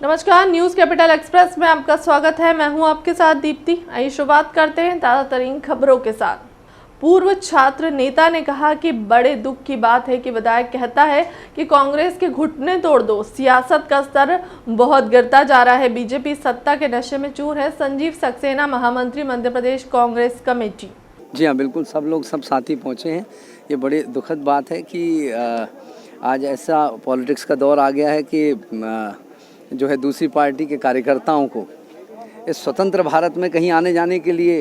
नमस्कार, news capital express में आपका स्वागत है। मैं हूं आपके साथ दीप्ति। आइए शुरुआत करते हैं ताज़ा तरीन खबरों के साथ। पूर्व छात्र नेता ने कहा कि बड़े दुख की बात है कि विधायक कहता है कि कांग्रेस के घुटने तोड़ दो। सियासत का स्तर बहुत गिरता जा रहा है। बीजेपी सत्ता के नशे में चूर है। संजीव सक्सेना, महामंत्री मध्य प्रदेश कांग्रेस कमेटी। जी हाँ, बिल्कुल, सब लोग सब साथी पहुँचे हैं। ये बड़ी दुखद बात है कि आज ऐसा पॉलिटिक्स का दौर आ गया है कि जो है दूसरी पार्टी के कार्यकर्ताओं को इस स्वतंत्र भारत में कहीं आने जाने के लिए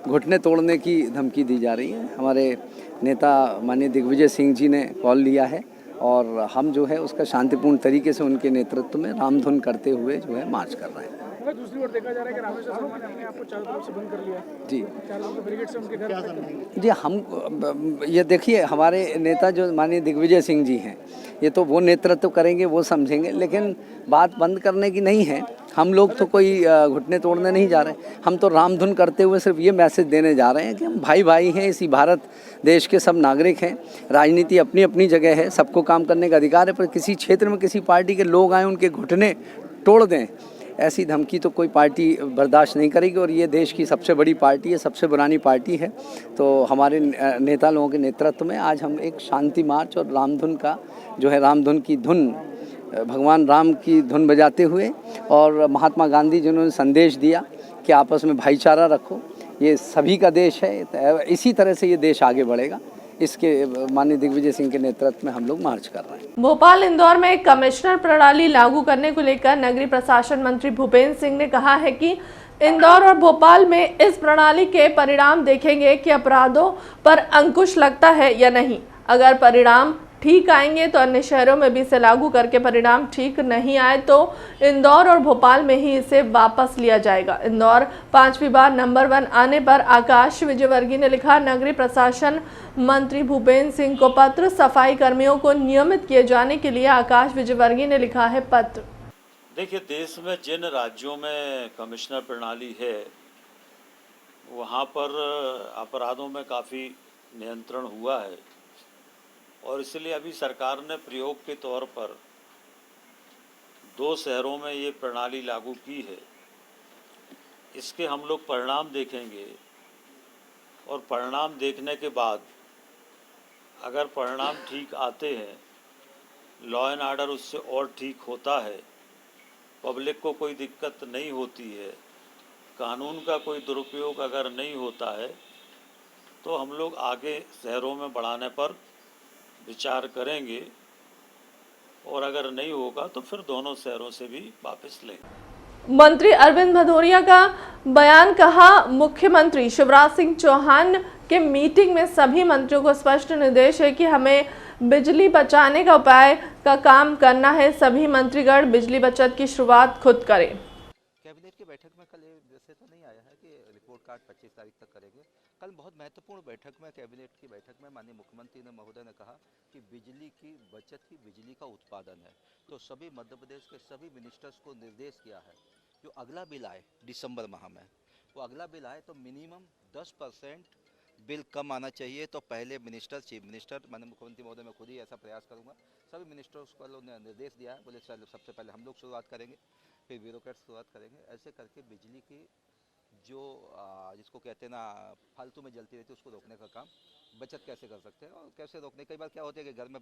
घुटने तोड़ने की धमकी दी जा रही है। हमारे नेता माननीय दिग्विजय सिंह जी ने कॉल लिया है और हम जो है उसका शांतिपूर्ण तरीके से उनके नेतृत्व में रामधुन करते हुए जो है मार्च कर रहे हैं। दूसरी ओर देखा जा रहा है कि रामेश्वर शर्मा ने अपने आप को चारों तरफ से बंद कर लिया जी, चारों तरफ बैरिकेड से उनके घर जी हम ये देखिए, हमारे नेता जो माननीय दिग्विजय सिंह जी हैं, ये तो वो नेतृत्व करेंगे, वो समझेंगे, लेकिन बात बंद करने की नहीं है। हम लोग तो कोई घुटने तोड़ने नहीं जा रहे। हम तो रामधुन करते हुए सिर्फ ये मैसेज देने जा रहे हैं कि हम भाई भाई हैं, इसी भारत देश के सब नागरिक हैं। राजनीति अपनी अपनी जगह है, सबको काम करने का अधिकार है, पर किसी क्षेत्र में किसी पार्टी के लोग आए उनके घुटने तोड़ दें, ऐसी धमकी तो कोई पार्टी बर्दाश्त नहीं करेगी। और ये देश की सबसे बड़ी पार्टी है, सबसे पुरानी पार्टी है। तो हमारे नेता लोगों के नेतृत्व में आज हम एक शांति मार्च और रामधुन का जो है, रामधुन की धुन, भगवान राम की धुन बजाते हुए, और महात्मा गांधी जिन्होंने संदेश दिया कि आपस में भाईचारा रखो, ये सभी का देश है, इसी तरह से ये देश आगे बढ़ेगा। इसके माननीय दिग्विजय सिंह के नेतृत्व में हम लोग मार्च कर रहे हैं। भोपाल इंदौर में एक कमिश्नर प्रणाली लागू करने को लेकर नगरीय प्रशासन मंत्री भूपेंद्र सिंह ने कहा है कि इंदौर और भोपाल में इस प्रणाली के परिणाम देखेंगे कि अपराधों पर अंकुश लगता है या नहीं। अगर परिणाम ठीक आएंगे तो अन्य शहरों में भी इसे लागू करके परिणाम ठीक नहीं आए तो इंदौर और भोपाल में ही इसे वापस लिया जाएगा। इंदौर 5वीं बार नंबर 1 आने पर आकाश विजयवर्गीय ने लिखा, नगरीय प्रशासन मंत्री भूपेंद्र सिंह को पत्र। सफाई कर्मियों को नियमित किए जाने के लिए आकाश विजयवर्गीय ने लिखा है पत्र। देखिए, देश में जिन राज्यों में कमिश्नर प्रणाली है वहाँ पर अपराधों में काफ़ी नियंत्रण हुआ है, और इसलिए अभी सरकार ने प्रयोग के तौर पर 2 शहरों में ये प्रणाली लागू की है। इसके हम लोग परिणाम देखेंगे, और परिणाम देखने के बाद अगर परिणाम ठीक आते हैं, लॉ एंड ऑर्डर उससे और ठीक होता है, पब्लिक को कोई दिक्कत नहीं होती है, कानून का कोई दुरुपयोग अगर नहीं होता है, तो हम लोग आगे शहरों में बढ़ाने पर विचार करेंगे, और अगर नहीं होगा तो फिर दोनों शहरों से भी वापस लेंगे। मंत्री अरविंद भदौरिया का बयान, कहा मुख्यमंत्री शिवराज सिंह चौहान के मीटिंग में सभी मंत्रियों को स्पष्ट निर्देश है कि हमें बिजली बचाने का उपाय का काम करना है। सभी मंत्रीगण बिजली बचत की शुरुआत खुद करें। कैबिनेट की बैठक में कल वैसे तो नहीं आया है कि रिपोर्ट कार्ड 25 तारीख तक करेंगे। कल बहुत महत्वपूर्ण बैठक में, कैबिनेट की बैठक में माननीय मुख्यमंत्री ने महोदय ने कहा कि बिजली की बचत ही बिजली का उत्पादन है। तो सभी मध्य प्रदेश के सभी मिनिस्टर्स को निर्देश किया है, जो अगला बिल आए दिसंबर माह में, वो अगला बिल आए तो मिनिमम 10% बिल कम आना चाहिए। तो पहले मिनिस्टर, चीफ मिनिस्टर, माननीय मुख्यमंत्री महोदय मैं खुद ही ऐसा प्रयास करूँगा। सभी मिनिस्टर्स को उन्होंने निर्देश दिया है, बोले सर सबसे पहले हम लोग शुरुआत करेंगे, फिर ब्यूरोक्रेट्स शुरुआत करेंगे। ऐसे करके बिजली की जो जिसको कहते हैं ना फालतू में जलती रहती है, उसको रोकने का काम, बचत कैसे कर सकते हैं और कैसे रोकने। कई बार क्या होता है कि घर में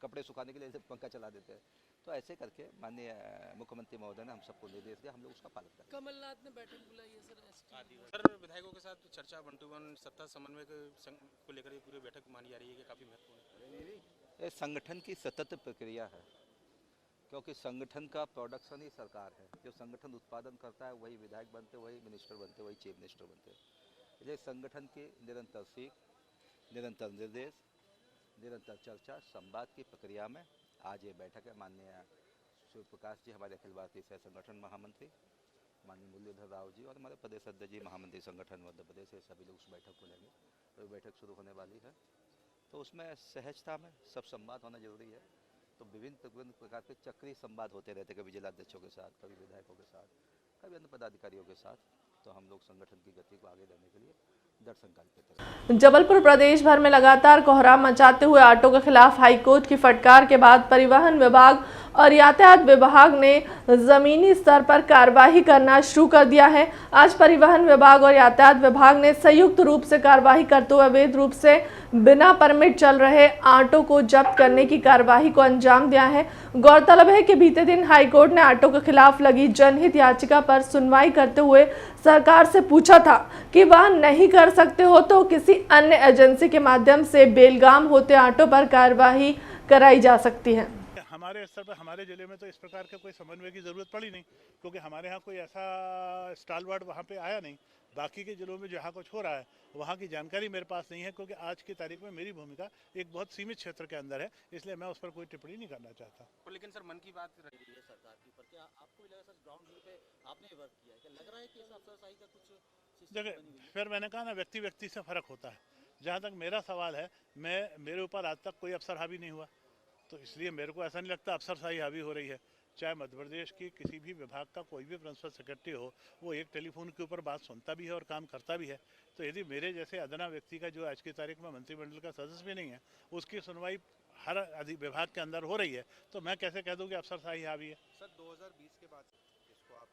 कपड़े सुखाने के लिए ऐसे पंखा चला देते हैं, तो ऐसे करके माननीय मुख्यमंत्री महोदय ने हम सबको निर्देश दिया, हम लोग उसका पालन करें। कमलनाथ ने बैठक बुलाई है सर विधायकों के साथ चर्चा 1-to-1 सत्ता समन्वय को लेकर ये पूरी बैठक मानी जा रही है कि काफ़ी महत्वपूर्ण है। ये संगठन की सतत प्रक्रिया है, क्योंकि संगठन का प्रोडक्शन ही सरकार है। जो संगठन उत्पादन करता है वही विधायक बनते, वही मिनिस्टर बनते, वही चीफ मिनिस्टर बनते। इसलिए संगठन की निरंतर सीख, निरंतर निर्देश, निरंतर चर्चा, संवाद की प्रक्रिया में आज ये बैठक है। माननीय शिव प्रकाश जी हमारे अखिल भारतीय सह संगठन महामंत्री, माननीय मुरलीधर राव जी और हमारे प्रदेश अध्यक्ष जी महामंत्री संगठन मध्य प्रदेश, ये सभी लोग उस बैठक को लेंगे। तो बैठक शुरू होने वाली है, तो उसमें सहजता में सब संवाद होना जरूरी है। तो विभिन्न प्रकार के चक्रीय संवाद होते रहते, कभी जिलाध्यक्षों के साथ, कभी विधायकों के साथ, कभी अन्य पदाधिकारियों के साथ। तो हम लोग संगठन की गति को आगे लेने के लिए दृढ़ संकल्पित हैं। जबलपुर प्रदेश भर में लगातार कोहराम मचाते हुए ऑटो के खिलाफ हाईकोर्ट की फटकार के बाद परिवहन विभाग और यातायात विभाग ने जमीनी स्तर पर कार्रवाई करना शुरू कर दिया है। आज परिवहन विभाग और यातायात विभाग ने संयुक्त रूप से कार्रवाई करते हुए अवैध रूप से बिना परमिट चल रहे ऑटो को जब्त करने की कार्रवाई को अंजाम दिया है। गौरतलब है कि बीते दिन हाईकोर्ट ने ऑटो के खिलाफ लगी जनहित याचिका पर सुनवाई करते हुए सरकार से पूछा था कि वह नहीं कर सकते हो तो किसी अन्य एजेंसी के माध्यम से बेलगाम होते ऑटो पर कार्रवाई कराई जा सकती है। हमारे स्तर पर हमारे ज़िले में तो इस प्रकार का कोई समन्वय की ज़रूरत पड़ी नहीं, क्योंकि हमारे यहाँ कोई ऐसा स्टालवर्ड वहाँ पे आया नहीं। बाकी के ज़िलों में जहाँ कुछ हो रहा है वहाँ की जानकारी मेरे पास नहीं है, क्योंकि आज की तारीख में मेरी भूमिका एक बहुत सीमित क्षेत्र के अंदर है, इसलिए मैं उस पर कोई टिप्पणी नहीं करना चाहता। तो लेकिन सर मन की बात रही है सरकार की ऊपर, क्या आपको भी लगा सर ग्राउंड जीरो पे आपने वर्क किया है, क्या लग रहा है कि इस अफसरशाही का कुछ देखिए, फिर मैंने कहा ना, व्यक्ति व्यक्ति से फ़र्क होता है। जहाँ तक मेरा सवाल है, मेरे ऊपर आज तक कोई अफसर हावी नहीं हुआ, तो इसलिए मेरे को ऐसा नहीं लगता अफसरशाही हावी हो रही है। चाहे मध्य प्रदेश की किसी भी विभाग का कोई भी प्रिंसिपल सेक्रेटरी हो, वो एक टेलीफोन के ऊपर बात सुनता भी है और काम करता भी है। तो यदि मेरे जैसे अदना व्यक्ति का, जो आज की तारीख में मंत्रिमंडल का सदस्य भी नहीं है, उसकी सुनवाई हर विभाग के अंदर हो रही है, तो मैं कैसे कह दूँ कि अफसरशाही हावी है। सर 2020 के बाद इसको आप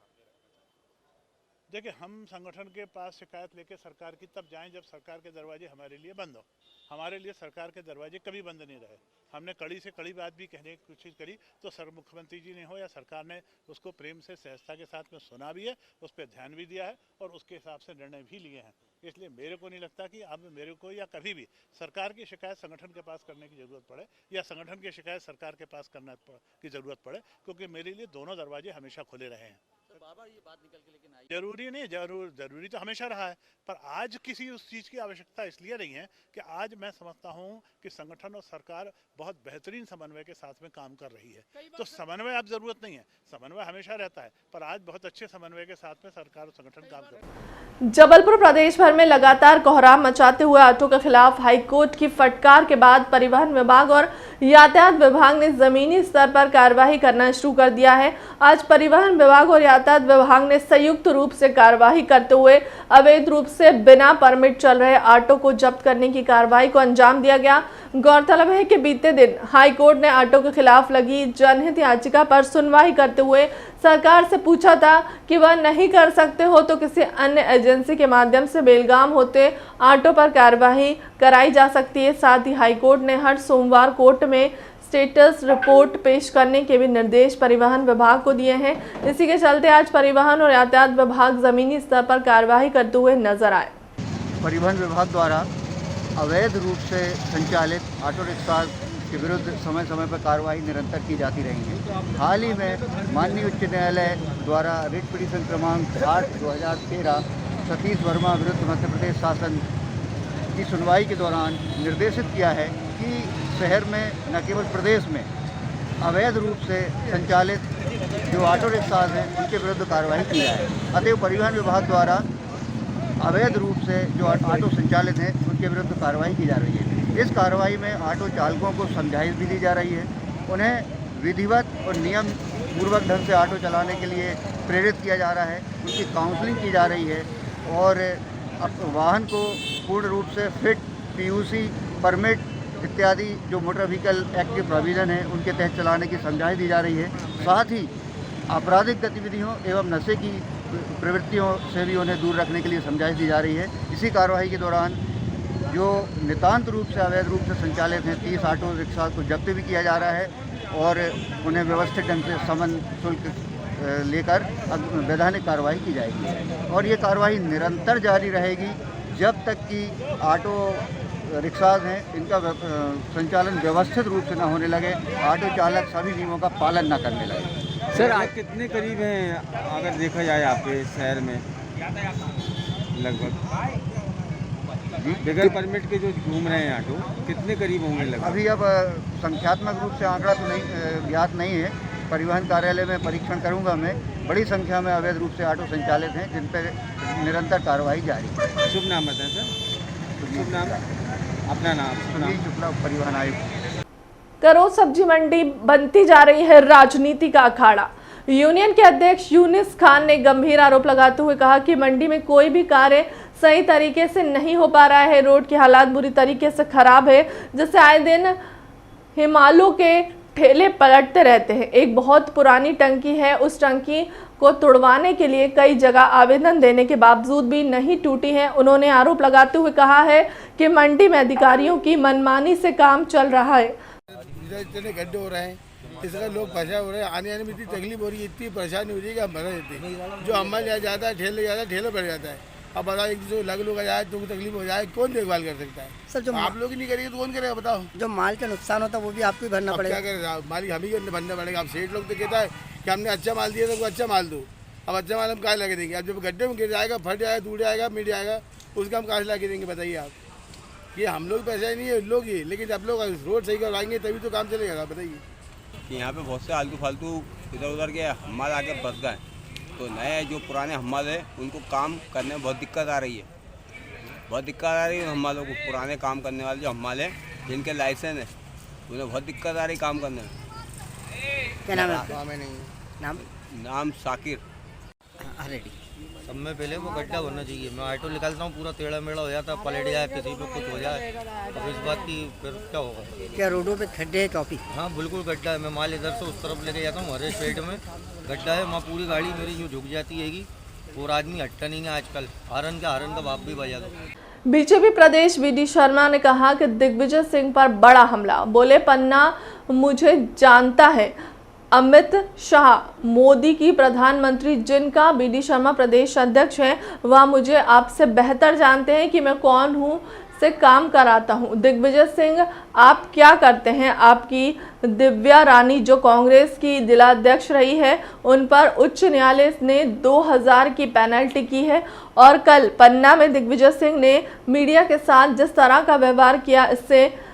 सामने रखना चाहते हैं? देखिए, हम संगठन के पास शिकायत लेके सरकार की तब जाएं जब सरकार के दरवाजे हमारे लिए बंद हो। हमारे लिए सरकार के दरवाजे कभी बंद नहीं रहे। हमने कड़ी से कड़ी बात भी कहने की कोशिश करी, तो सर मुख्यमंत्री जी ने हो या सरकार ने उसको प्रेम से सहजता के साथ में सुना भी है, उस पर ध्यान भी दिया है और उसके हिसाब से निर्णय भी लिए हैं। इसलिए मेरे को नहीं लगता कि अब मेरे को या कभी भी सरकार की शिकायत संगठन के पास करने की ज़रूरत पड़े या संगठन की शिकायत सरकार के पास करने की ज़रूरत पड़े, क्योंकि मेरे लिए दोनों दरवाजे हमेशा खुले रहे हैं। बाबा ये बात निकल के लेकिन आई, जरूरी नहीं, जरूरी तो हमेशा रहा है, पर आज किसी उस चीज़ की आवश्यकता इसलिए नहीं है कि आज मैं समझता हूँ कि संगठन और सरकार बहुत बेहतरीन समन्वय के साथ में काम कर रही है। तो समन्वय अब जरूरत नहीं है, समन्वय हमेशा रहता है, पर आज बहुत अच्छे समन्वय के साथ में सरकार और संगठन काम कर रही है। जबलपुर प्रदेश भर में लगातार कोहराम मचाते हुए ऑटो के खिलाफ हाईकोर्ट की फटकार के बाद परिवहन विभाग और यातायात विभाग ने जमीनी स्तर पर कार्रवाई करना शुरू कर दिया है। आज परिवहन विभाग और यातायात विभाग ने संयुक्त रूप से कार्रवाई करते हुए अवैध रूप से बिना परमिट चल रहे ऑटो को जब्त करने की कार्रवाई को अंजाम दिया गया। गौरतलब है कि बीते दिन हाईकोर्ट ने ऑटो के खिलाफ लगी जनहित याचिका पर सुनवाई करते हुए सरकार से पूछा था कि वह नहीं कर सकते हो तो किसी अन्य एजेंसी के माध्यम से बेलगाम होते ऑटो पर कार्रवाई कराई जा सकती है। साथ ही हाईकोर्ट ने हर सोमवार कोर्ट में स्टेटस रिपोर्ट पेश करने के भी निर्देश परिवहन विभाग को दिए हैं। इसी के चलते आज परिवहन और यातायात विभाग जमीनी स्तर पर कार्रवाई करते हुए नजर आए। परिवहन विभाग द्वारा अवैध रूप से संचालित ऑटो रिक्शा के विरुद्ध समय समय पर कार्रवाई निरंतर की जाती रही है। हाल ही में माननीय उच्च न्यायालय द्वारा रिट पिटीशन क्रमांक 8/2013 सतीश वर्मा विरुद्ध मध्य प्रदेश शासन की सुनवाई के दौरान निर्देशित किया है कि शहर में न केवल प्रदेश में अवैध रूप से संचालित जो ऑटो रिक्शाज हैं उनके विरुद्ध कार्रवाई की जाए। अतएव परिवहन विभाग द्वारा अवैध रूप से जो ऑटो संचालित हैं उनके विरुद्ध कार्रवाई की जा रही है। इस कार्रवाई में ऑटो चालकों को समझाइश भी दी जा रही है, उन्हें विधिवत और नियम पूर्वक ढंग से ऑटो चलाने के लिए प्रेरित किया जा रहा है, उनकी काउंसलिंग की जा रही है और वाहन को पूर्ण रूप से फिट, पीयूसी, परमिट इत्यादि जो मोटर व्हीकल एक्ट के प्रोविज़न है उनके तहत चलाने की समझाइश दी जा रही है। साथ ही आपराधिक गतिविधियों एवं नशे की प्रवृत्तियों से भी उन्हें दूर रखने के लिए समझाइश दी जा रही है। इसी कार्रवाई के दौरान जो नितांत रूप से अवैध रूप से संचालित हैं 30 ऑटो रिक्शा को जब्त भी किया जा रहा है और उन्हें व्यवस्थित ढंग से समन शुल्क लेकर वैधानिक कार्रवाई की जाएगी और ये कार्रवाई निरंतर जारी रहेगी जब तक कि ऑटो रिक्शाज हैं इनका संचालन व्यवस्थित रूप से न होने लगे, ऑटो चालक सभी नियमों का पालन न करने लगे। सर आज कितने करीब हैं अगर देखा जाए आपके शहर में लगभग बगैर परमिट के जो घूम रहे हैं ऑटो, कितने करीब होंगे लगभग? अभी अब संख्यात्मक रूप से आंकड़ा तो नहीं ज्ञात नहीं है, परिवहन कार्यालय में परीक्षण करूंगा मैं। बड़ी संख्या में अवैध रूप से ऑटो संचालित हैं जिन पर निरंतर कार्रवाई जारी है। शुभ नाम बताएं सर, शुभ नाम, अपना नाम? सुनील शुक्ला, परिवहन आयुक्त। करों सब्जी मंडी बनती जा रही है राजनीति का अखाड़ा। यूनियन के अध्यक्ष यूनिस खान ने गंभीर आरोप लगाते हुए कहा कि मंडी में कोई भी कार्य सही तरीके से नहीं हो पा रहा है। रोड की हालात बुरी तरीके से खराब है जिससे आए दिन हिमालयों के ठेले पलटते रहते हैं। एक बहुत पुरानी टंकी है, उस टंकी को तुड़वाने के लिए कई जगह आवेदन देने के बावजूद भी नहीं टूटी है। उन्होंने आरोप लगाते हुए कहा है कि मंडी में अधिकारियों की मनमानी से काम चल रहा है। इतने गड्ढे हो रहे हैं, इसलिए लोग परेशान हो रहे हैं, आने में इतनी तकलीफ हो रही है, इतनी परेशानी हो रही है कि हम भरा देते हैं। जो अम्मा ले जाता है ठेले बढ़ जाता है। अब बताओ, एक दूसरे लग लोग जाए तो तकलीफ हो जाए, कौन देखभाल कर सकता है? सर जो आप लोग ही नहीं करेंगे तो कौन करेगा बताओ? जो माल का नुकसान होता है वो भी आपको ही भरना पड़ेगा। क्या करेगा मालिक, हम ही भरना पड़ेगा। अब सेठ लोग तो कहता है कि हमने अच्छा माल दिया तो अच्छा माल दो। अब अच्छा माल हम कहाँ लगे देंगे? अब जब गड्ढे में गिर जाएगा, फट जाएगा, टूट जाएगा, मिट जाएगा, उसका हम कहाँ से ला के देंगे बताइए आप? ये हम लोग पैसा ही नहीं है, लोग ही। लेकिन जब लोग रोड सही करवाएंगे तभी तो काम चलेगा, बताइए। यहाँ पे बहुत से आलतू फालतू इधर उधर के हमारे आके बस गए, तो नए जो पुराने हमारे उनको काम करने में बहुत दिक्कत आ रही है। बहुत दिक्कत आ रही है हमारे को, पुराने काम करने वाले जो हमारे जिनके लाइसेंस है उन्हें बहुत दिक्कत आ रही काम करने में। क्या नाम है? नाम साकिर। रेडी। सब में पहले वो गड्ढा होना चाहिए। मैं ऑटो निकालता हूँ, पूरा टेढ़ा मेढ़ा हो जाता है, पलट जाए, किसी पे कुछ हो जाए, अब इस बात की फिर क्या होगा? क्या रोडों पे खड्डे हैं काफ़ी? हाँ बिल्कुल गड्ढा है। मैं माल इधर से उस तरफ लेके जाता हूँ, हरे स्ट्रेट में गड्ढा है, वहाँ पूरी गाड़ी मेरी यूँ झुक जाती हैगी और आदमी हटता नहीं है आजकल। हारन का बाप भी बजा दो। बीजेपी प्रदेश वीडी शर्मा ने कहा कि दिग्विजय सिंह पर बड़ा हमला। बोले, पन्ना मुझे जानता है। अमित शाह मोदी की प्रधानमंत्री जिनका बीडी शर्मा प्रदेश अध्यक्ष हैं, वह मुझे आपसे बेहतर जानते हैं कि मैं कौन हूं, से काम कराता हूं। दिग्विजय सिंह आप क्या करते हैं? आपकी दिव्या रानी जो कांग्रेस की जिलाध्यक्ष रही है, उन पर उच्च न्यायालय ने 2000 की पेनल्टी की है। और कल पन्ना में दिग्विजय सिंह ने मीडिया के साथ जिस तरह का व्यवहार किया, इससे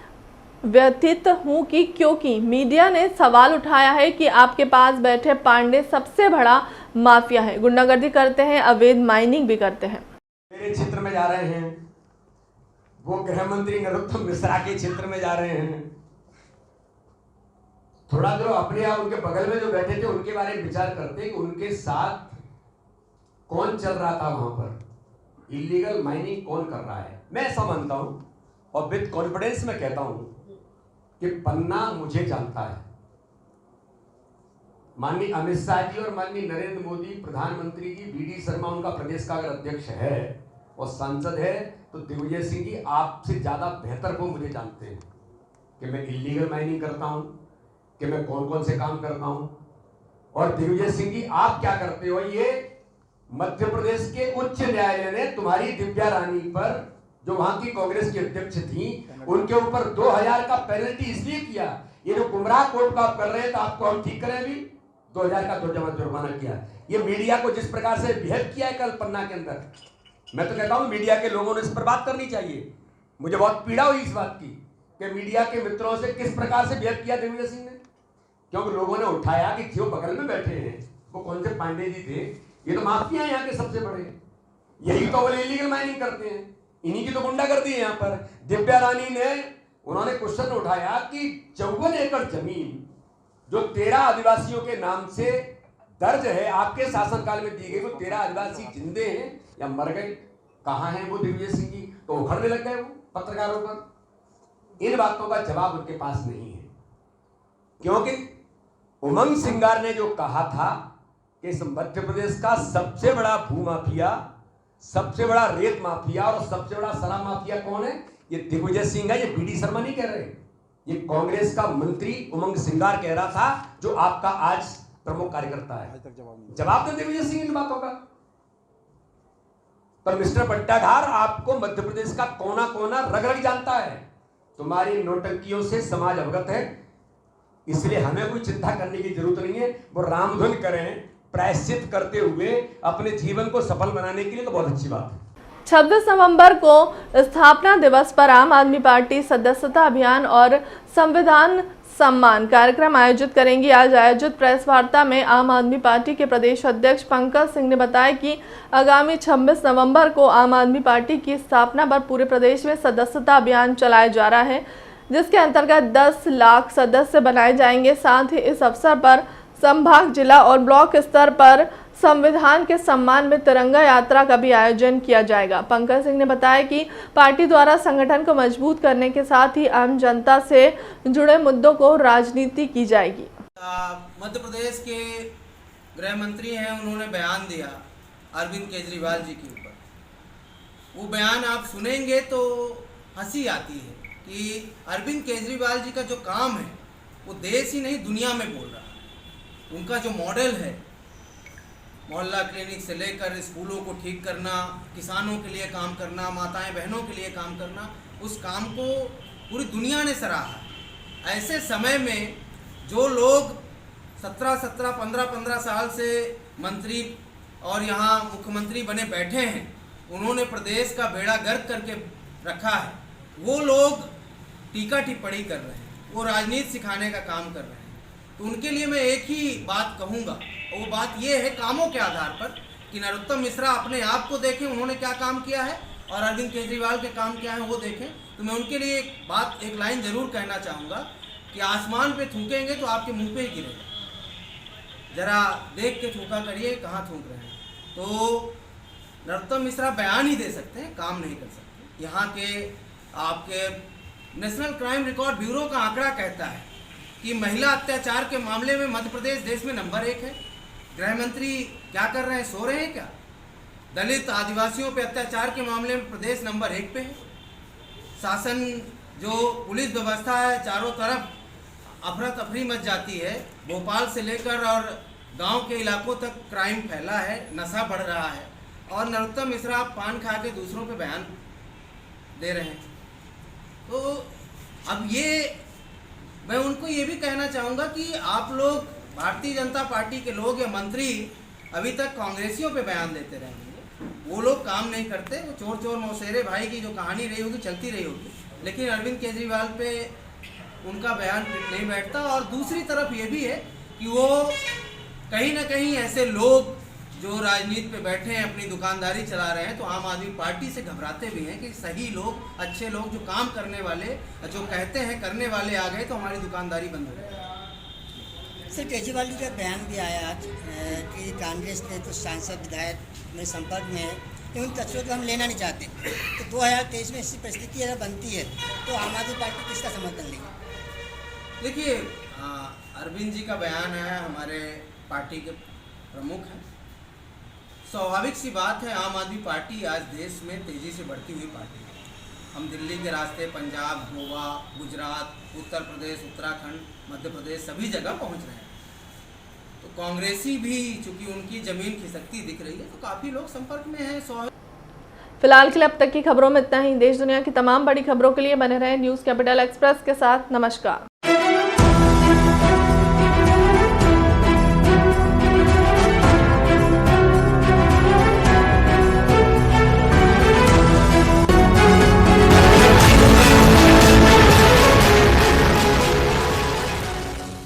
व्यथित हूं कि क्योंकि मीडिया ने सवाल उठाया है कि आपके पास बैठे पांडे सबसे बड़ा माफिया है, गुंडागर्दी करते हैं, अवैध माइनिंग भी करते हैं। मेरे क्षेत्र में जा रहे हैं, वो गृह मंत्री नरोत्तम मिश्रा के क्षेत्र में जा रहे हैं। थोड़ा जो अपने आप उनके बगल में जो बैठे थे उनके बारे में विचार करते कि उनके साथ कौन चल रहा था वहां पर, इलीगल माइनिंग कौन कर रहा है। मैं ऐसा मानता हूं और विद कॉन्फिडेंस में कहता हूं कि पन्ना मुझे जानता है। माननीय अमित शाह जी और माननीय नरेंद्र मोदी प्रधानमंत्री जी, बीडी शर्मा उनका प्रदेश का अगर अध्यक्ष है और सांसद है, तो दिग्विजय सिंह जी आपसे ज्यादा बेहतर वो मुझे जानते हैं कि मैं इलीगल माइनिंग करता हूं, कि मैं कौन कौन से काम करता हूं। और दिग्विजय सिंह जी आप क्या करते हो, ये मध्य प्रदेश के उच्च न्यायालय ने तुम्हारी दिव्या रानी पर, जो वहां की कांग्रेस की अध्यक्ष थी, उनके ऊपर 2000 का पेनल्टी इसलिए किया। ये जो गुमराह कोर्ट का आप कर रहे हैं, तो आपको हम ठीक करें अभी 2000 का जुर्माना किया। ये मीडिया को जिस प्रकार से बिहेव किया है कल पन्ना के अंदर, मैं तो कहता हूं मीडिया के लोगों ने इस पर बात करनी चाहिए। मुझे बहुत पीड़ा हुई इस बात की कि मीडिया के मित्रों से किस प्रकार से बिहेव किया दिग्विजय सिंह ने। क्योंकि लोगों ने उठाया कि जो बगल में बैठे हैं वो कौन से पांडे जी थे, ये तो माफिया हैं यहाँ के सबसे बड़े, यही तो बोले इलीगल माइनिंग करते हैं, इन्हीं की तो गुंडागर्दी है यहाँ पर। दिव्या रानी ने, उन्होंने क्वेश्चन उठाया कि 54 एकड़ जमीन जो 13 आदिवासियों के नाम से दर्ज है, आपके शासनकाल में दी गई, वो 13 आदिवासी जिंदे हैं या मर गए, कहां हैं वो दिग्विजय सिंह जी? तो उखड़ने लग गए वो पत्रकारों पर। इन बातों का जवाब उनके पास नहीं है, क्योंकि उमंग सिंगार ने जो कहा था कि इस मध्य प्रदेश का सबसे बड़ा भूमाफिया, सबसे बड़ा रेत माफिया और सबसे बड़ा शराब माफिया कौन है, ये दिग्विजय सिंह है। ये बीडी शर्मा नहीं कह रहे, ये कांग्रेस का मंत्री उमंग सिंगार कह रहा था, जो आपका आज प्रमुख कार्यकर्ता है। जवाब दे दिग्विजय सिंह इन बातों का। पर मिस्टर बट्टाधार, आपको मध्य प्रदेश का कोना कोना रग रग जानता है, तुम्हारी नौटंकियों से समाज अवगत है, इसलिए हमें कोई चिंता करने की जरूरत नहीं है। वो रामधुन करें, प्रायश्चित करते हुए अपने जीवन को सफल बनाने के लिए, तो बहुत अच्छी बात है। 26 नवंबर को स्थापना दिवस पर आम आदमी पार्टी सदस्यता अभियान और संविधान सम्मान कार्यक्रम आयोजित करेंगी। आज आयोजित प्रेस वार्ता में आम आदमी पार्टी के प्रदेश अध्यक्ष पंकज सिंह ने बताया कि आगामी 26 नवंबर को आम आदमी पार्टी की स्थापना पर पूरे प्रदेश में सदस्यता अभियान चलाया जा रहा है, जिसके अंतर्गत 10 लाख सदस्य बनाए जाएंगे। साथ ही इस अवसर पर संभाग, जिला और ब्लॉक स्तर पर संविधान के सम्मान में तिरंगा यात्रा का भी आयोजन किया जाएगा। पंकज सिंह ने बताया कि पार्टी द्वारा संगठन को मजबूत करने के साथ ही आम जनता से जुड़े मुद्दों को राजनीति की जाएगी। मध्य प्रदेश के गृह मंत्री हैं, उन्होंने बयान दिया अरविंद केजरीवाल जी के ऊपर। वो बयान आप सुनेंगे तो हंसी आती है कि अरविंद केजरीवाल जी का जो काम है वो देश ही नहीं दुनिया में बोल रहा है। उनका जो मॉडल है, मोहल्ला क्लिनिक से लेकर स्कूलों को ठीक करना, किसानों के लिए काम करना, माताएं बहनों के लिए काम करना, उस काम को पूरी दुनिया ने सराहा। ऐसे समय में जो लोग 17-17, 15-15 साल से मंत्री और यहाँ मुख्यमंत्री बने बैठे हैं, उन्होंने प्रदेश का बेड़ा गर्क करके रखा है, वो लोग टीका टिप्पणी कर रहे हैं, वो राजनीति सिखाने का काम कर रहे हैं। तो उनके लिए मैं एक ही बात कहूँगा, और वो बात ये है कामों के आधार पर कि नरोत्तम मिश्रा अपने आप को देखें, उन्होंने क्या काम किया है, और अरविंद केजरीवाल के काम क्या है वो देखें। तो मैं उनके लिए एक लाइन ज़रूर कहना चाहूँगा कि आसमान पे थूकेंगे तो आपके मुंह पे ही गिरेगा। ज़रा देख के थूका करिए कहाँ थूक रहे हैं। तो नरोत्तम मिश्रा बयान ही दे सकते हैं, काम नहीं कर सकते। यहाँ के आपके नेशनल क्राइम रिकॉर्ड ब्यूरो का आंकड़ा कहता है कि महिला अत्याचार के मामले में मध्य प्रदेश देश में नंबर 1 है। गृह मंत्री क्या कर रहे हैं, सो रहे हैं क्या? दलित आदिवासियों पे अत्याचार के मामले में प्रदेश नंबर 1 पे है। शासन जो पुलिस व्यवस्था है, चारों तरफ अफरा तफरी मच जाती है। भोपाल से लेकर और गांव के इलाकों तक क्राइम फैला है, नशा बढ़ रहा है, और नरोत्तम मिश्रा पान खा के दूसरों पे बयान दे रहे हैं। तो अब मैं उनको ये भी कहना चाहूँगा कि आप लोग भारतीय जनता पार्टी के लोग या मंत्री अभी तक कांग्रेसियों पे बयान देते रहेंगे, वो लोग काम नहीं करते। वो चोर चोर मौसेरे भाई की जो कहानी रही होगी चलती रही होगी, लेकिन अरविंद केजरीवाल पे उनका बयान नहीं बैठता। और दूसरी तरफ ये भी है कि वो कहीं ना कहीं ऐसे लोग जो राजनीति पे बैठे हैं, अपनी दुकानदारी चला रहे हैं, तो आम आदमी पार्टी से घबराते भी हैं कि सही लोग, अच्छे लोग, जो काम करने वाले, जो कहते हैं करने वाले आ गए तो हमारी दुकानदारी बंद हो गई। सर, केजरीवाल जी का बयान भी आया आज कि कांग्रेस के कुछ सांसद विधायक मेरे संपर्क में है कि उन तथ्यों को हम लेना नहीं चाहते। तो 2023 में ऐसी परिस्थिति अगर बनती है तो आम आदमी पार्टी किसका समर्थन लेगी? देखिए, अरविंद जी का बयान है, हमारे पार्टी के प्रमुख हैं। स्वाभाविक सी बात है, आम आदमी पार्टी आज देश में तेज़ी से बढ़ती हुई पार्टी है। हम दिल्ली के रास्ते पंजाब, गोवा, गुजरात, उत्तर प्रदेश, उत्तराखंड, मध्य प्रदेश सभी जगह पहुंच रहे हैं। तो कांग्रेसी भी चूंकि उनकी ज़मीन खिसकती दिख रही है, तो काफ़ी लोग संपर्क में हैं। फिलहाल के लिए अब तक की खबरों में इतना ही। देश दुनिया की तमाम बड़ी खबरों के लिए बने रहें न्यूज़ कैपिटल एक्सप्रेस के साथ। नमस्कार।